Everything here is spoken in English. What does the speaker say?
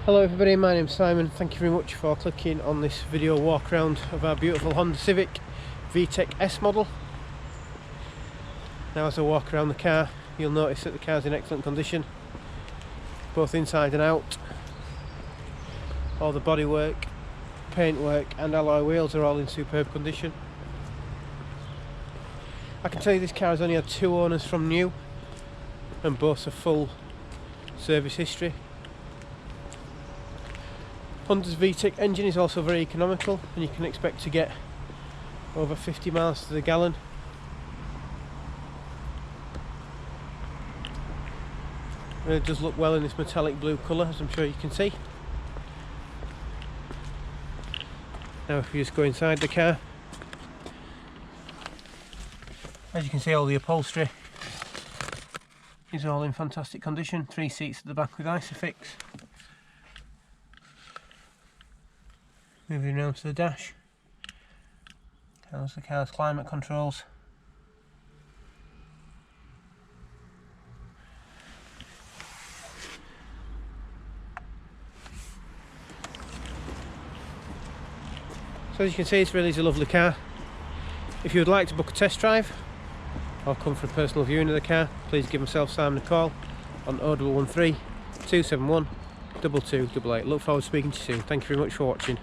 Hello everybody, my name's Simon. Thank you very much for clicking on this video walk around of our beautiful Honda Civic VTEC S model. Now as I walk around the car, you'll notice that the car's in excellent condition, both inside and out. All the bodywork, paintwork and alloy wheels are all in superb condition. I can tell you this car has only had 2 owners from new and boasts a full service history. Honda's VTEC engine is also very economical and you can expect to get over 50 miles to the gallon. It really does look well in this metallic blue colour, as I'm sure you can see. Now if you just go inside the car, as you can see, all the upholstery is all in fantastic condition. 3 seats at the back with Isofix. Moving around to the dash, there's the car's climate controls. So as you can see, it really is a lovely car. If you would like to book a test drive or come for a personal viewing of the car, please give myself Simon a call on 0113 271 2288. Look forward to speaking to you soon. Thank you very much for watching.